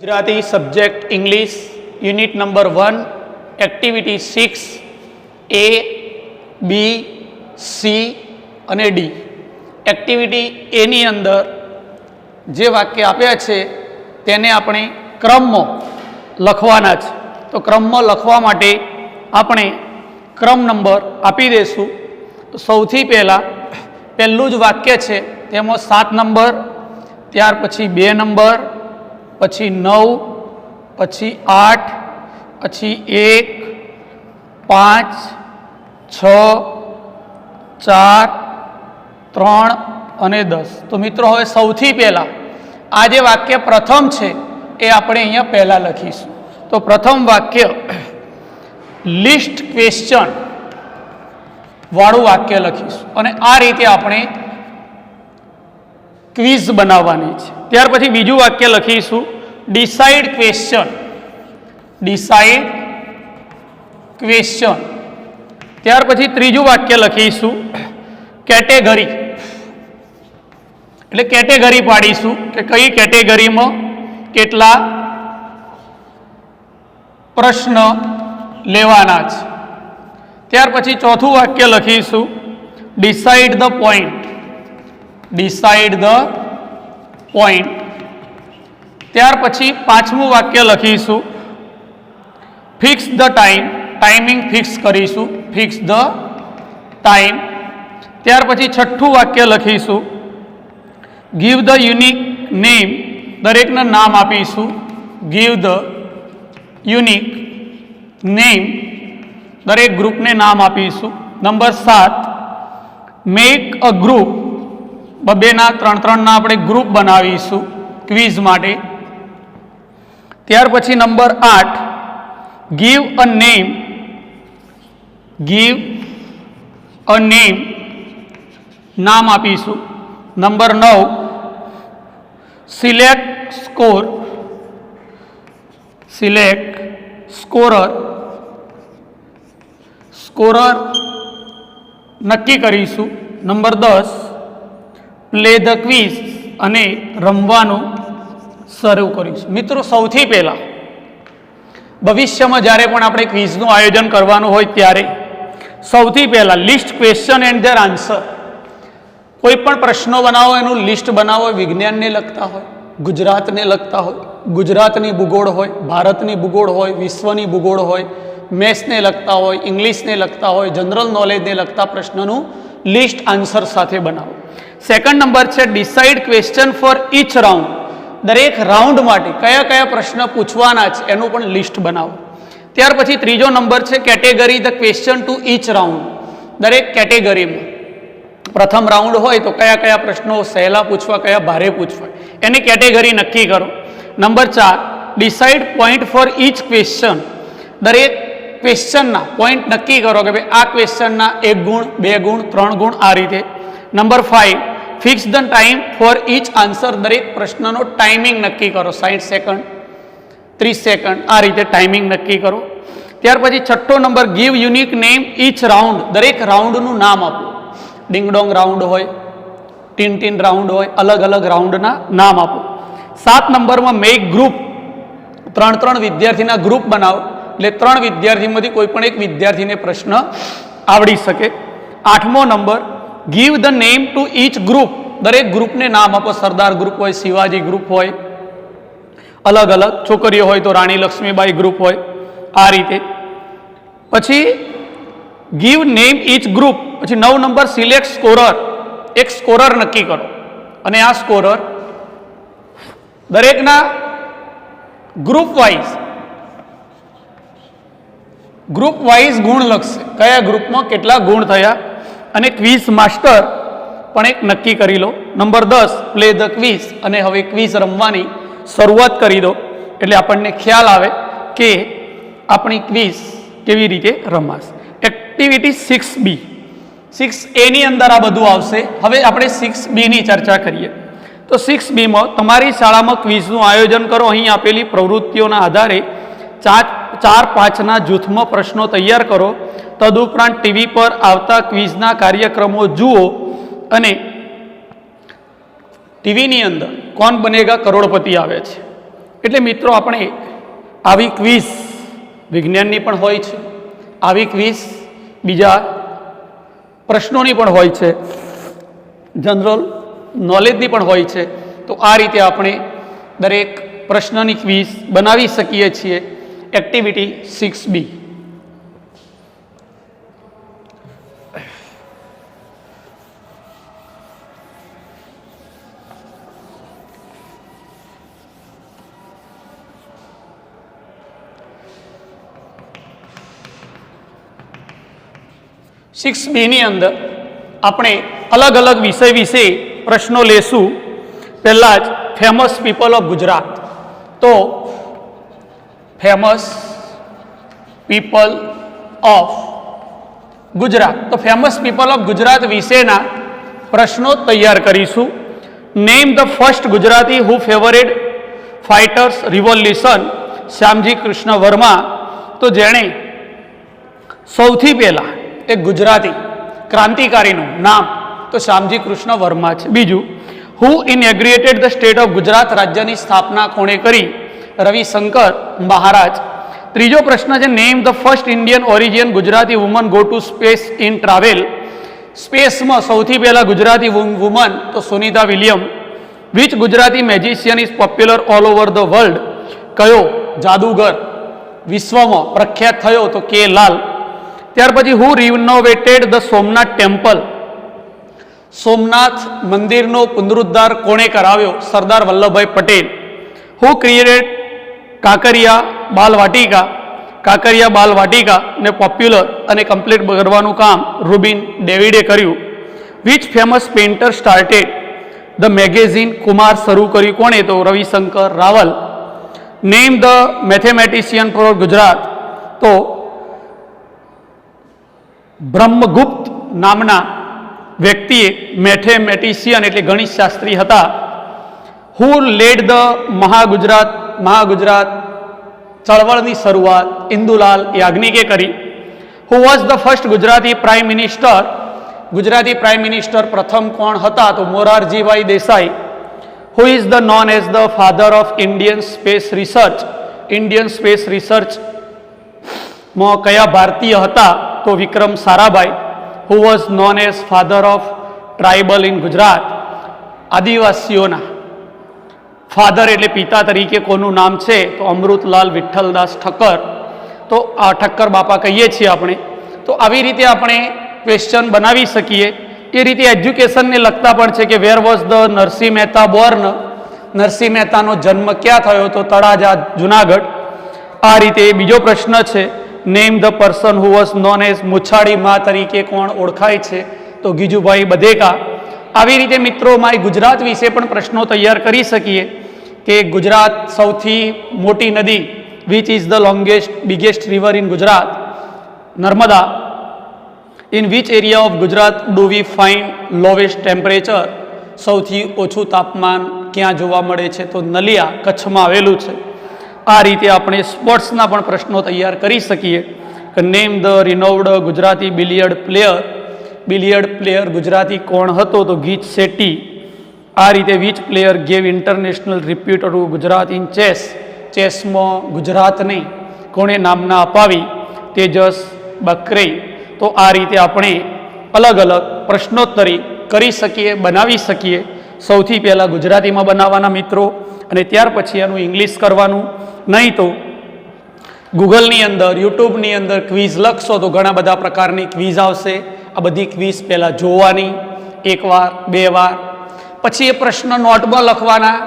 Gujarati subject English unit number 1 activity 6 A B C अने D. Activity ए नी अंदर जे वाक्य आप्या छे तेने आपणे क्रममां लखवाना छे। तो क्रममां लखवा माटे आपणे क्रम नंबर आपी देशुं। तो सौथी पहेला पहेलुं ज वाक्य छे तेमां 7 नंबर, त्यार पछी 2 नंबर, पछी 9, पछी 8, पछी 1, 5, 6, 4, 3 અને 10। तो मित्रों हवे सौथी पहेला आ जे वाक्य प्रथम छे ए आपणे अहींया पहेला लखीशुं। तो प्रथम वाक्य लिस्ट क्वेश्चन वाळुं वाक्य लखीशुं अने आ रीते आपणे क्विज बनाववानी छे। त्यार पछी बीजुं वाक्य लखीशुं डिसाइड क्वेश्चन। Decide question. त्यार पछी त्रीजुं वाक्य लखीशुं केटेगरी। एटले केटेगरी पाडीशुं के कई केटेगरीमां केटला प्रश्न लेवाना छे। त्यार पछी चौथुं वाक्य लखीशुं decide the point. Decide the point. त्यार पछी पांचमું वाक्य लखीशुं fix the time. Timing fix करीशुं, फिक्स द टाइम। त्यार पछी छठ्ठું वाक्य लखीशुं गिव द यूनिक नेम। दरेकने नाम आपीशुं। Give the unique name. दरेक ग्रुप ने नाम आपीशुं। Number 7 make a group. बबेना 3-3 ना आपणे ग्रुप बनावीशुं क्विज माटे। त्यार पछी number 8 give a name. Give a name नाम आपीशुं। Number 9 select score. Select scorer. Scorer नक्की करीशुं। नंबर 10 प्ले द क्विज अने रमवानुं शरू करीशुं। मित्रों सौथी पहेला भविष्यमां ज्यारे पण आपणे क्विजनुं आयोजन करवानुं होय त्यारे सौथी पहेला list question and their answer. कोईपण प्रश्नों बनावो एनुं लिस्ट बनावो। विज्ञानने लगता होय, गुजरातने लगता होय, गुजरातनी भूगोळ होय, भारतनी भूगोळ होय, विश्वनी भूगोळ होय, मैथ्सने लगता होय, इंग्लिशने लगता होय, जनरल नॉलेजने लगता प्रश्नों लिस्ट आंसर साथे बनावो। सेकंड नंबर है decide question for each round. दरेक राउंड माटे कया कया प्रश्न पूछवाना छे एनुं पण लिस्ट बनावो। त्यार पछी त्रीजो नंबर है category the question to each round. दरेक केटेगरी में प्रथम राउंड होय तो कया कया प्रश्नों सहेला पूछवा, कया भारे पूछवा एनी केटेगरी नक्की करो। Number 4 decide point for each question. दरेक क्वेश्चन ना पॉइंट नक्की करो कि भाई आ क्वेश्चन ना 1 गुण, 2 गुण, 3 गुण आ रीते। Number 5 fix the time for each answer. दरेक प्रश्ननो टाइमिंग नक्की करो। 60 सेकंड, 30 सेकंड आ रीते टाइमिंग नक्की करो। त्यार पछी छठ्ठो number give unique name each round. दरेक राउंडनुं नाम आपो। डिंगडोंग राउंड होय, टीन राउंड होय, अलग अलग राउंडना नाम आपो। 7 नंबर में मेक ग्रुप। 3-3 विद्यार्थीना ग्रुप बनावो એટલે 3 विद्यार्थीमांथी कोईपण एक विद्यार्थीने प्रश्न आवड़ी सके। 8मो number give the name to each group. दरेक ग्रुप ने नाम आपो। सरदार ग्रुप होय, शिवाजी ग्रुप होय, अलग अलग। छोकरीओ होय तो राणी लक्ष्मीबाई ग्रुप होय आ रीते। पछी गिव नेम ईच ग्रुप। पछी 9 नंबर सिलेक्ट स्कोरर। एक स्कोरर नक्की करो अने आ स्कोरर दरेकना ग्रुप वाइज गुण लखशे। कया ग्रुप में केटला गुण थया अने क्विज मास्टर पण एक नक्की करी लो। नंबर 10 प्ले द क्विज अने हवे क्विज रमवानी शरूआत करी दो एटले आपणने ख्याल आवे के आपणी क्विज केवी रीते रमाशे। एक्टिविटी 6B 6A नी अंदर आ बधुं आवशे। हवे आपणे 6B नी चर्चा करीए। तो 6B में तमारी शाळामां क्विजनुं आयोजन करो। अहीं आपेली प्रवृत्तिओना आधारे 4-5 ना जूथमां प्रश्नों तैयार करो। तदुपरांत टीवी पर आवता क्विजना कार्यक्रमों जुओ अने टीवी नी अंदर कौन बनेगा करोड़पति आवे छे એટલે મિત્રો આપણે આવી ક્વિઝ વિજ્ઞાનની પણ હોય છે, આવી ક્વિઝ બીજા પ્રશ્નોની પણ હોય છે, જનરલ નોલેજની પણ હોય છે. તો આ રીતે આપણે દરેક પ્રશ્નની ક્વિઝ બનાવી શકીએ છીએ. Activity 6B. ની અંદર આપણે અલગ અલગ વિષય વિશે પ્રશ્નો લેશું. પહેલા જ ફેમસ પીપલ ઓફ ગુજરાત. તો ફેમસ પીપલ ઓફ ગુજરાત, તો ફેમસ પીપલ ઓફ ગુજરાત વિશેના પ્રશ્નો તૈયાર કરીશું. Name the first Gujarati who favoured fighters revolution. Shyamji Krishna Varma, તો જેણે સૌથી પહેલા એક ગુજરાતી ક્રાંતિકારીનું નામ તો શ્યામજી કૃષ્ણ વર્મા છે. બીજું, હુ ઇનેગ્રેટેડ ધ સ્ટેટ ઓફ ગુજરાત. રાજ્યની સ્થાપના કોણે કરી? રવિશંકર મહારાજ. ત્રીજો પ્રશ્ન છે, name the first Indian origin Gujarati woman go to space in travel. સ્પેસમાં સૌથી પહેલા ગુજરાતી વુમન તો Sunita William. Which Gujarati magician is popular all over the world. કયો જાદુગર વિશ્વમાં પ્રખ્યાત થયો? તો કે લાલ. ત્યાર પછી, who renovated the Somnath temple. Somnath મંદિરનો પુનરુદ્ધાર કોણે કરાવ્યો? સરદાર વલ્લભભાઈ પટેલ. Who created Kankaria Balvatika. કાંકરિયા બાલવાટિકા ને પોપ્યુલર અને કમ્પ્લીટ કરવાનું કામ રૂબિન ડેવિડે કર્યું. Which famous painter started the magazine. Kumar શરૂ કર્યું કોણે? તો Ravishankar Raval. Name the mathematician for Gujarat. તો બ્રહ્મગુપ્ત નામના વ્યક્તિએ મેથેમેટિશિયન એટલે ગણિત શાસ્ત્રી હતા. હુ લેડ ધ મહાગુજરાત ચળવળની શરૂઆત ઇન્દુલાલ યાજ્ઞિકે કરી. Who was the first Gujarati prime minister. Gujarati prime minister પ્રથમ કોણ હતા? તો Morarjibhai Desai. Who is the known as the father of Indian space research. Indian space રિસર્ચમાં કયા ભારતીય હતા? તો Vikram Sarabhai. Who was known as father of tribal in Gujarat. આદિવાસીઓના ફાધર એટલે પિતા તરીકે કોનું નામ છે? તો અમૃતલાલ વિઠ્ઠલદાસ ઠક્કર. તો આ ઠક્કર બાપા કહીએ છીએ આપણે. તો આવી રીતે આપણે ક્વેશ્ચન બનાવી શકીએ. એ રીતે એજ્યુકેશનને લગતા પણ છે કે where was the Narsinh Mehta born. Narsinh મહેતાનો જન્મ ક્યાં થયો? તો તળાજા જુનાગઢ. આ રીતે બીજો પ્રશ્ન છે, name the person who was known as Muchhali Maa તરીકે કોણ ઓળખાય છે? તો ગીજુભાઈ બધેકા. આવી રીતે મિત્રો માય ગુજરાત વિશે પણ પ્રશ્નો તૈયાર કરી શકીએ કે ગુજરાત સૌથી મોટી નદી which is the biggest river in Gujarat? Narmada. In which area of Gujarat do we find lowest temperature? સૌથી ઓછું તાપમાન ક્યાં જોવા મળે છે? તો નલિયા કચ્છમાં આવેલું છે. આ રીતે આપણે સ્પોર્ટ્સના પણ પ્રશ્નો તૈયાર કરી શકીએ કે name the renowned Gujarati billiard player. Billiard player Gujarati કોણ હતો? તો ગીત શેટ્ટી. આ રીતે which player gave international repute to Gujarat in chess. ચેસમાં ગુજરાતને કોણે નામના અપાવી? તેજસ બકરે. તો આ રીતે આપણે અલગ અલગ પ્રશ્નોત્તરી કરી શકીએ, બનાવી શકીએ. સૌથી પહેલાં ગુજરાતીમાં બનાવવાના મિત્રો, અને ત્યાર પછી એનું ઇંગ્લિશ કરવાનું. નહીં તો ગૂગલની અંદર, યુટ્યુબની અંદર ક્વિઝ લખશો તો ઘણા બધા પ્રકારની ક્વિઝ આવશે. આ બધી ક્વિઝ પહેલાં જોવાની એકવાર, બે વાર, પછી એ પ્રશ્ન નોટમાં લખવાના,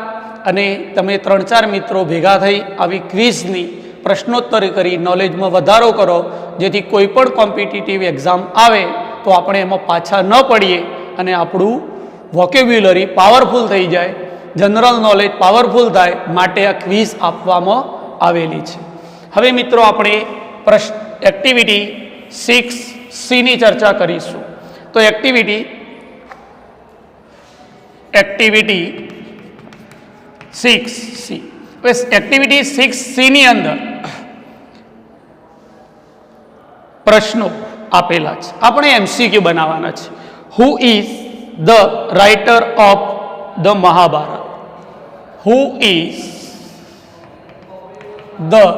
અને તમે 3-4 મિત્રો ભેગા થઈ આવી ક્વિઝની પ્રશ્નોત્તરી કરી નોલેજમાં વધારો કરો, જેથી કોઈ પણ કોમ્પિટિટિવ એક્ઝામ આવે તો આપણે એમાં પાછા ન પડીએ અને આપણું વોકેબ્યુલરી પાવરફુલ થઈ જાય, જનરલ નોલેજ પાવરફુલ થાય. માટે આ ક્વિઝ આપવામાં આવેલી છે. હવે મિત્રો આપણે એક્ટિવિટી 6C ની ચર્ચા કરીશું. તો એક્ટિવિટી 6C. એક્ટિવિટી 6C ની અંદર પ્રશ્નો આપેલા છે. આપણે MCQ બનાવવાના છે. Who is the writer of the Mahabharat? Who is the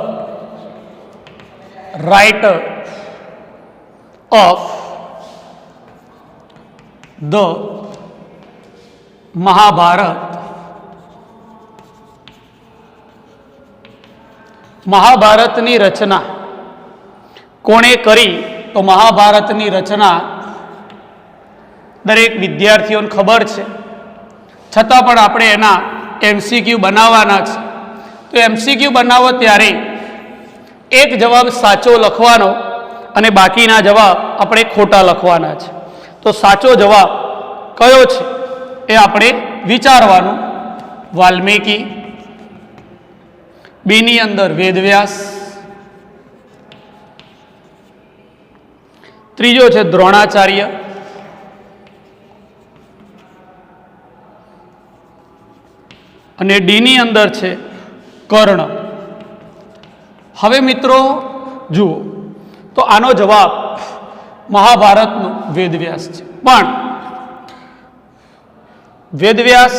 writer of the Mahabharat. મહાભારતની રચના કોણે કરી? તો મહાભારતની રચના દરેક વિદ્યાર્થીઓને ખબર છે, છતાં પણ આપણે એના એમસીક્યુ બનાવવાના છે. તો એમસીક્યુ બનાવો ત્યારે એક જવાબ સાચો લખવાનો અને બાકીના જવાબ આપણે ખોટા લખવાના છે. તો સાચો જવાબ કયો છે એ આપણે વિચારવાનું. વાલ્મીકી, બીની અંદર વેદવ્યાસ, ત્રીજો છે દ્રોણાચાર્ય, અને ડીની અંદર છે કર્ણ. હવે મિત્રો જુઓ, તો આનો જવાબ મહાભારતનો વેદવ્યાસ છે. પણ વેદવ્યાસ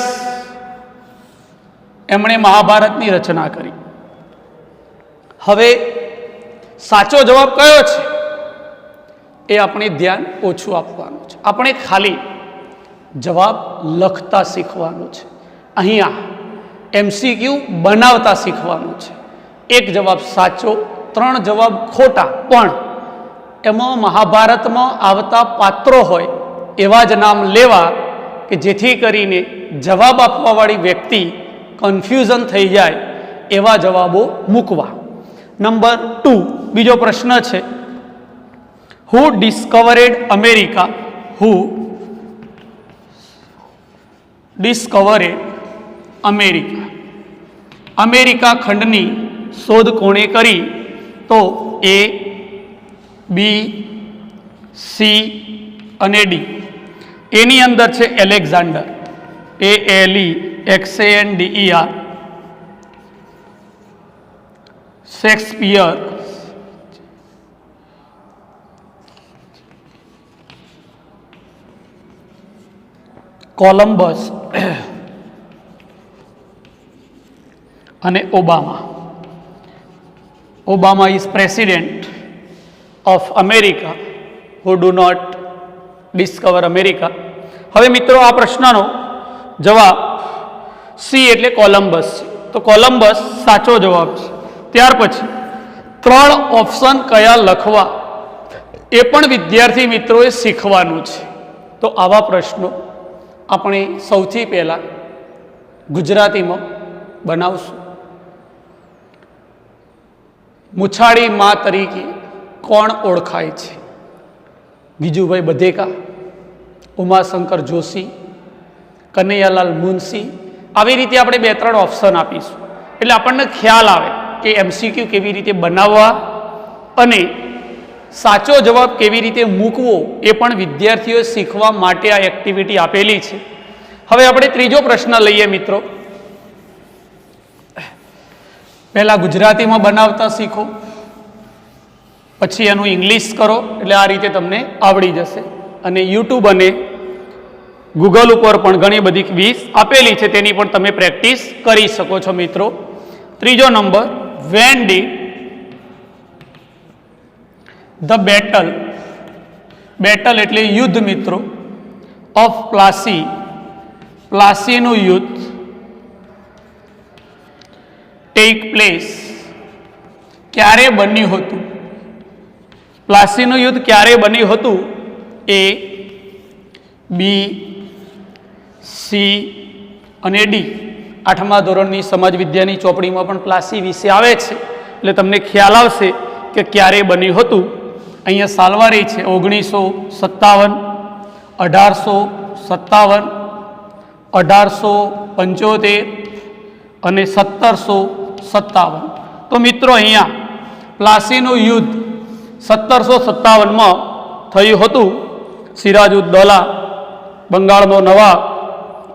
એમણે મહાભારતની રચના કરી. હવે સાચો જવાબ કયો છે એ આપણે ધ્યાન ઓછું આપવાનું છે. આપણે ખાલી જવાબ લખતા શીખવાનું છે. અહીંયા એમસીક્યુ બનાવતા શીખવાનું છે. એક જવાબ સાચો, 3 જવાબ ખોટા. પણ એમાં મહાભારતમાં આવતા પાત્રો હોય એવા જ નામ લેવા કે જેથી કરીને જવાબ આપવાવાળી વ્યક્તિ કન્ફ્યુઝન થઈ જાય એવા જવાબો મૂકવા. નંબર 2, બીજો પ્રશ્ન છે, હુ ડિસ્કવરેડ અમેરિકા? હુ ડિસ્કવરેડ અમેરિકા? અમેરિકા ખંડની શોધ કોણે કરી? તો એ, બી, સી અને ડી. એની અંદર છે એલેક્ઝાન્ડર, ALEXANDER, શેક્સપિયર, કોલમ્બસ અને Obama. Obama is president of America who do not discover America. હવે મિત્રો આ પ્રશ્નનો જવાબ સી એટલે કોલમ્બસ છે. તો કોલમ્બસ સાચો જવાબ છે. ત્યાર પછી 3 ઓપ્શન કયા લખવા એ પણ વિદ્યાર્થી મિત્રોએ શીખવાનું છે. તો આવા પ્રશ્નો આપણે સૌથી પહેલાં ગુજરાતીમાં બનાવશું. મુછાળી મા તરીકે કોણ ઓળખાય છે? ગીજુભાઈ બધેકા, ઉમાશંકર જોશી, કનૈયાલાલ મુનશી. આવી રીતે આપણે 2-3 ઓપ્શન આપીશું એટલે આપણને ખ્યાલ આવે કે એમસીક્યુ કેવી રીતે બનાવવા અને સાચો જવાબ કેવી રીતે મૂકવો એ પણ વિદ્યાર્થીઓએ શીખવા માટે આ એક્ટિવિટી આપેલી છે. હવે આપણે ત્રીજો પ્રશ્ન લઈએ મિત્રો. પહેલા ગુજરાતીમાં બનાવતા શીખો, પછી એનું ઇંગ્લિશ કરો એટલે આ રીતે તમને આવડી જશે. અને યુટ્યુબ અને ગૂગલ ઉપર પણ ઘણી બધી ક્વિઝ આપેલી છે, તેની પણ તમે પ્રેક્ટિસ કરી શકો છો મિત્રો. ત્રીજો number, when did the battle, battle એટલે યુદ્ધ મિત્રો, ઓફ પ્લાસી, પ્લાસીનું યુદ્ધ ટેક પ્લેસ, ક્યારે બન્યું હતું? પ્લાસીનું યુદ્ધ ક્યારે બન્યું હતું? એ, બી, સી અને ડી. 8મા ધોરણની સમાજ વિદ્યાની ચોપડીમાં પણ પ્લાસી વિશે આવે છે એટલે તમને ખ્યાલ આવશે કે ક્યારે બન્યું હતું. અહીંયા સાલવારી છે 1957, 1857, 1875 અને 1757. તો મિત્રો અહીંયા પ્લાસીનું યુદ્ધ 1757માં થયું હતું. સિરાજુદ્દૌલા, બંગાળનો નવાબ,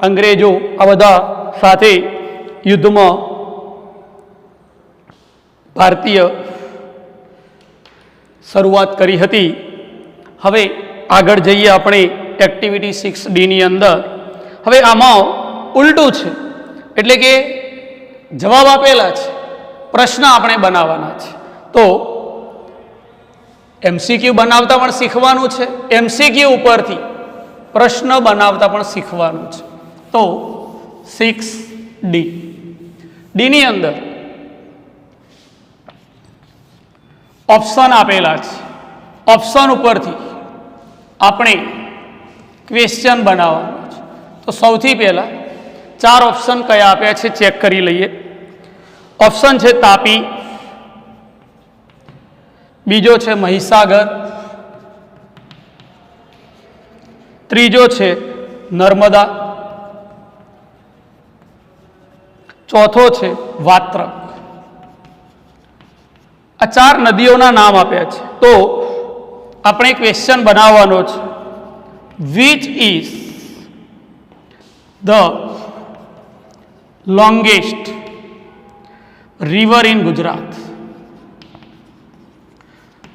અંગ્રેજો આ બધા સાથે યુદ્ધમાં ભારતીય શરૂઆત કરી હતી. હવે આગળ જઈએ આપણે એક્ટિવિટી 6D ની અંદર. હવે આમાં ઉલટું છે એટલે કે જવાબ આપેલા છે પ્રશ્ન આપણે બનાવવાના છે. તો એમસીક્યુ બનાવતા પણ શીખવાનું છે, એમસીક્યુ ઉપરથી પ્રશ્ન બનાવતા પણ શીખવાનું છે. તો 6D ડીની અંદર ઓપ્શન આપેલા છે. ઓપ્શન ઉપરથી આપણે ક્વેશ્ચન બનાવવાનું છે. તો સૌથી પહેલા 4 ઓપ્શન કયા આપ્યા છે ચેક કરી લઈએ. ઓપ્શન છે તાપી, બીજો છે મહીસાગર, ત્રીજો છે નર્મદા, ચોથો છે વાત્રક. આ 4 નદીઓના નામ આપ્યા છે. તો આપણે ક્વેશ્ચન બનાવવાનો છે. Which is the longest river in Gujarat?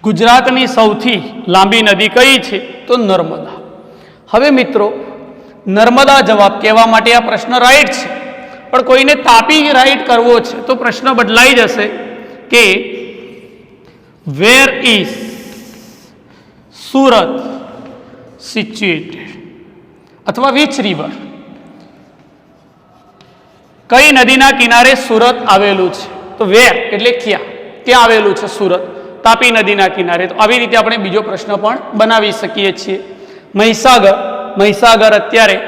ગુજરાતની સૌથી લાંબી નદી કઈ છે? તો નર્મદા. હવે મિત્રો, નર્મદા જવાબ કહેવા માટે આ પ્રશ્ન રાઈટ છે, પણ કોઈને તાપી રાઈટ કરવો છે તો પ્રશ્ન બદલાઈ જશે કે વેર ઇઝ સુરત સિચ્યુએટેડ, અથવા વિચ રિવર, કઈ નદીના કિનારે સુરત આવેલું છે? તો વેર એટલે ક્યાં આવેલું છે સુરત? તાપી નદીના કિનારે. તો આવી રીતે આપણે બીજો પ્રશ્ન પણ બનાવી શકીએ છીએ. મહીસાગર અત્યારે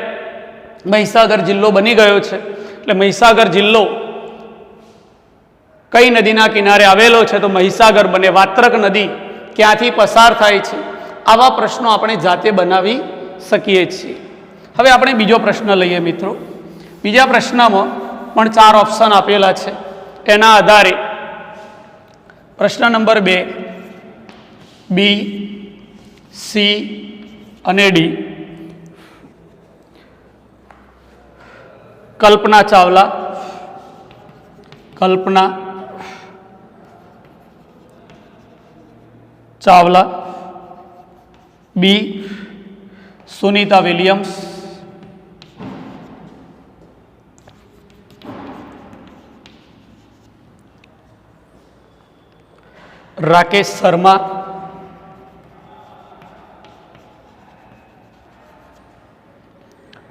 મહીસાગર જિલ્લો બની ગયો છે, એટલે મહીસાગર જિલ્લો કઈ નદીના કિનારે આવેલો છે? તો મહીસાગર બને. વાત્રક નદી ક્યાંથી પસાર થાય છે? આવા પ્રશ્નો આપણે જાતે બનાવી શકીએ છીએ. હવે આપણે બીજો પ્રશ્ન લઈએ મિત્રો. બીજા પ્રશ્નમાં પણ 4 ઓપ્શન આપેલા છે. એના આધારે પ્રશ્ન નંબર 2, બી, સી અને ડી. કલ્પના ચાવલા, બી સુનીતા વિલિયમ્સ, રાકેશ શર્મા,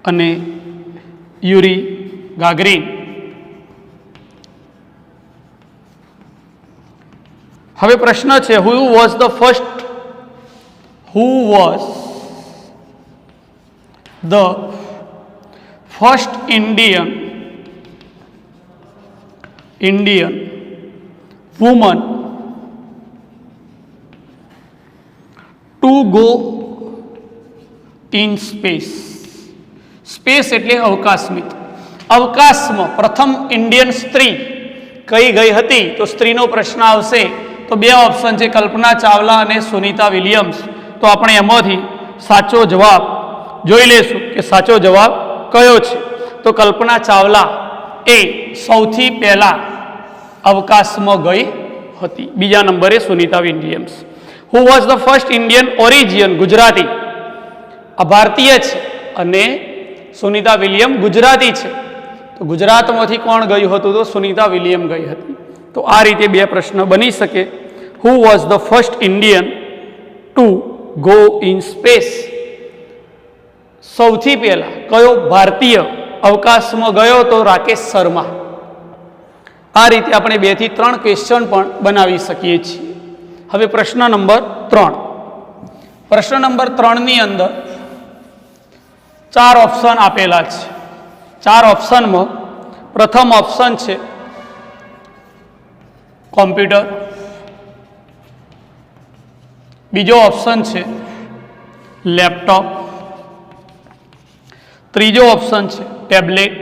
અને યુરી ગાગરીન. હવે પ્રશ્ન છે, who was the first Indian woman to go in space? Space એટલે અવકાશમાં. પ્રથમ ઇન્ડિયન સ્ત્રી કઈ ગઈ હતી? તો સ્ત્રીનો પ્રશ્ન આવશે તો 2 ઓપ્શન છે, કલ્પના ચાવલા અને સુનીતા વિલિયમ્સ. તો આપણે એમાંથી સાચો જવાબ જોઈ લેશું કે સાચો જવાબ કયો છે. તો કલ્પના ચાવલા એ સૌથી પહેલા અવકાશમાં ગઈ હતી. બીજા નંબરે Sunita Williams. Who was the first Indian origin? Gujarati. આ ભારતીય છે અને સુનીતા વિલિયમ ગુજરાતી છે. તો ગુજરાતમાંથી કોણ ગયું હતું? તો સુનીતા વિલિયમ ગઈ હતી. તો આ રીતે 2 પ્રશ્ન બની શકે. Who was the first Indian to go in space? સૌથી પહેલા કયો ભારતીય અવકાશમાં ગયો? તો રાકેશ શર્મા. આ રીતે આપણે 2 થી 3 ક્વેશ્ચન પણ બનાવી શકીએ છીએ. હવે પ્રશ્ન નંબર 3. પ્રશ્ન નંબર 3 ની અંદર 4 ઓપ્શન આપેલા છે. 4 ઓપ્શનમાં પ્રથમ ઓપ્શન છે કોમ્પ્યુટર, બીજો ઓપ્શન છે લેપટોપ, ત્રીજો ઓપ્શન છે ટેબ્લેટ,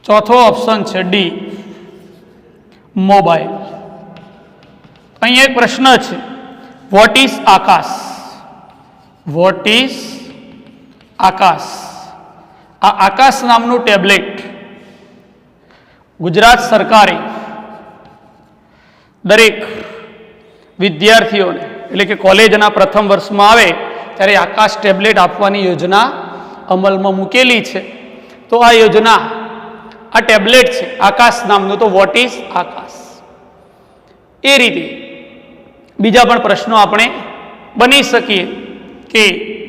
ચોથો ઓપ્શન છે ડી મોબાઈલ. અહીંયા એક પ્રશ્ન છે, what is Aakash? What is Aakash? આ આકાશ નામનું ટેબ્લેટ ગુજરાત સરકારે દરેક વિદ્યાર્થીઓને, એટલે કે કોલેજના પ્રથમ વર્ષમાં આવે ત્યારે આકાશ ટેબ્લેટ આપવાની યોજના અમલમાં મૂકેલી છે. તો આ યોજના આ ટેબ્લેટ છે આકાશ નામનું, તો વોટ ઇઝ આકાશ. એ રીતે બીજા પણ પ્રશ્નો આપણે બની શકીએ કે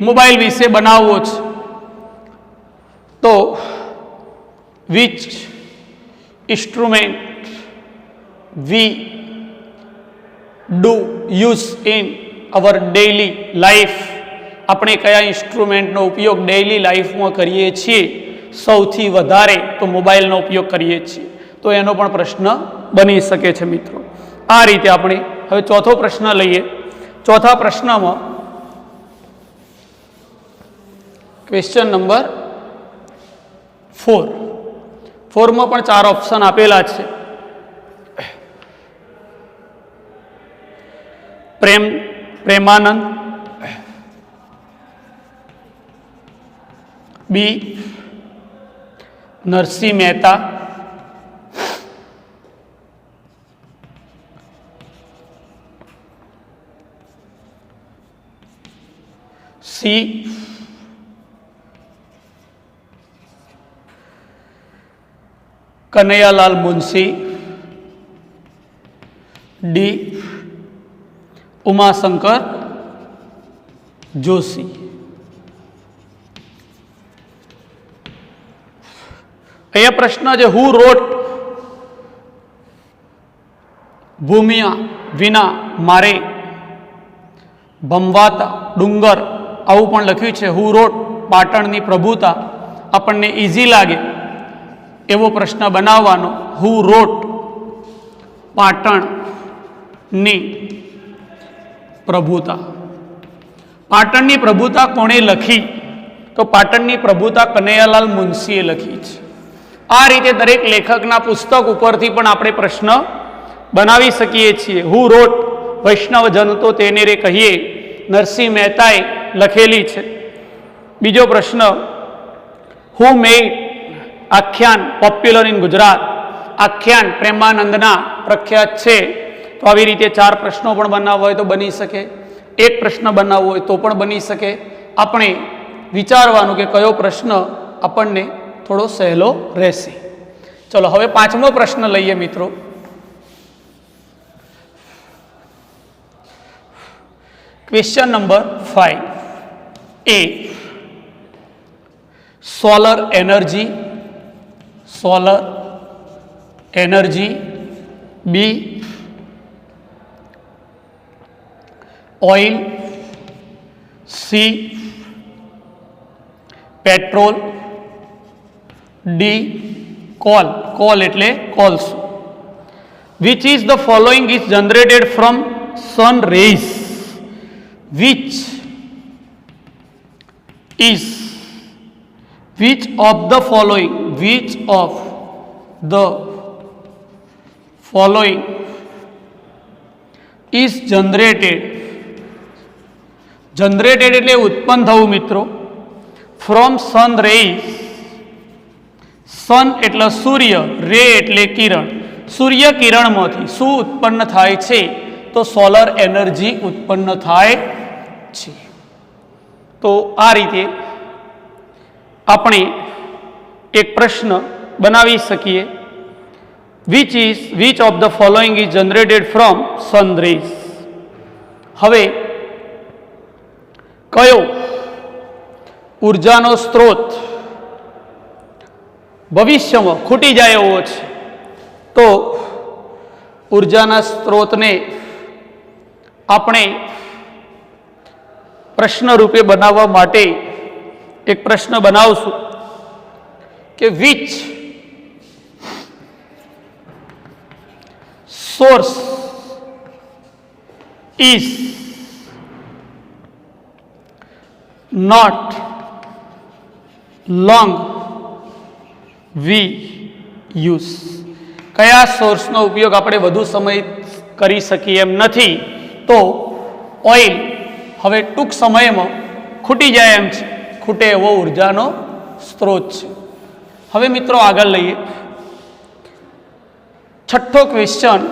મોબાઈલ વિશે બનાવવો છે તો which instrument we do use in our daily life. આપણે કયા ઇન્સ્ટ્રુમેન્ટનો ઉપયોગ ડેઇલી લાઈફમાં કરીએ છીએ? સૌથી વધારે તો મોબાઈલનો ઉપયોગ કરીએ છીએ. તો એનો પણ પ્રશ્ન બની શકે છે મિત્રો. આ રીતે આપણે હવે ચોથો પ્રશ્ન લઈએ. ચોથા પ્રશ્નમાં ક્વેશ્ચન નંબર 4. 4માં પણ 4 ઓપ્શન આપેલા છે. પ્રેમાનંદ, બી નરસિંહ મહેતા, સી કનૈયાલાલ મુનશી, ડી ઉમાશંકર જોશી. અહીંયા પ્રશ્ન છે હુ રોટ ભૂમિયા વિના મારે ભમવાતા ડુંગર, આવું પણ લખ્યું છે. હુ રોટ પાટણની પ્રભુતા. આપણને ઇઝી લાગે એવો પ્રશ્ન બનાવવાનો. હુ રોટ પાટણની પ્રભુતા. પાટણની પ્રભુતા કોણે લખી? તો પાટણની પ્રભુતા કનૈયાલાલ મુનશીએ લખી છે. આ રીતે દરેક લેખકના પુસ્તક ઉપરથી પણ આપણે પ્રશ્ન બનાવી શકીએ છીએ. હુ રોટ વૈષ્ણવજન તો તેને રે કહીએ, નરસિંહ મહેતાએ લખેલી છે. બીજો પ્રશ્ન હુ મેડ આખ્યાન પોપ્યુલર ઇન ગુજરાત. આખ્યાન પ્રેમાનંદના પ્રખ્યાત છે. તો આવી રીતે 4 પ્રશ્નો પણ બનાવવા હોય તો બની શકે, એક પ્રશ્ન બનાવવો હોય તો પણ બની શકે. આપણે વિચારવાનું કે કયો પ્રશ્ન આપણને થોડો સહેલો રહેશે. ચલો હવે 5મો પ્રશ્ન લઈએ મિત્રો. Question number 5. A solar energy, B oil, C petrol, D coal એટલે કોલસો. Which is the following is generated from sun rays? which of the following is generated એટલે ઉત્પન્ન થવું મિત્રો, from sun rays. sun એટલે સૂર્ય, રે એટલે કિરણ. સૂર્ય કિરણમાંથી શું ઉત્પન્ન થાય છે? તો સોલર એનર્જી ઉત્પન્ન થાય છે. તો આ રીતે આપણે એક પ્રશ્ન બનાવી શકીએ. which of the following is generated from sun rays? હવે કયો ઉર્જાનો સ્ત્રોત ભવિષ્યમાં ખૂટી જાય એવો છે? તો ઉર્જાના સ્ત્રોતને આપણે પ્રશ્ન રૂપે બનાવવા માટે એક પ્રશ્ન બનાવશું કે which source is not long we use? કયા સોર્સનો ઉપયોગ આપણે વધુ સમય કરી શકીએ એમ નથી? તો ઓઇલ હવે ટૂંક સમયમાં ખૂટી જાય એમ છે, ખૂટે એવો ઉર્જાનો સ્ત્રોત છે. હવે મિત્રો આગળ લઈએ. 6થો question.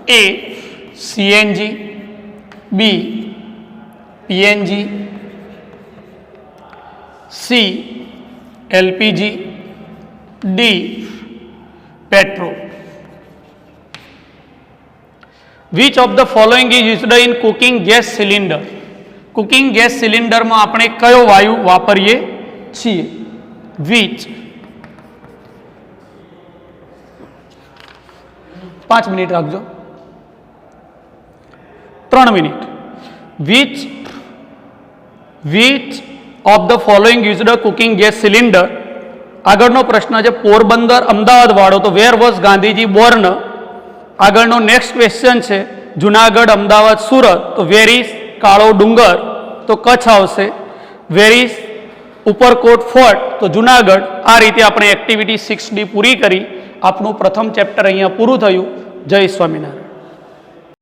A CNG, B PNG, C LPG, D petrol. Which of the following is used in cooking gas cylinder? Cooking gas સિલિન્ડરમાં આપણે કયો વાયુ વાપરીએ છીએ? વિચ. 5 મિનિટ રાખજો, 3 minute. Which of the following used cooking gas cylinder. આગળનો પ્રશ્ન છે પોરબંદર અમદાવાદ વાળો, તો વેર વોઝ ગાંધીજી બોર્ન? આગળનો નેક્સ્ટ ક્વેશ્ચન છે જુનાગઢ અમદાવાદ સુરત, તો વેર ઇઝ કાળો ડુંગર? તો કચ્છ આવશે. Where is Uparkot fort? તો જુનાગઢ. આ રીતે આપણે એક્ટિવિટી 6D પૂરી કરી. આપનું પ્રથમ ચેપ્ટર અહીંયા પૂરું થયું. જય સ્વામિનારાયણ.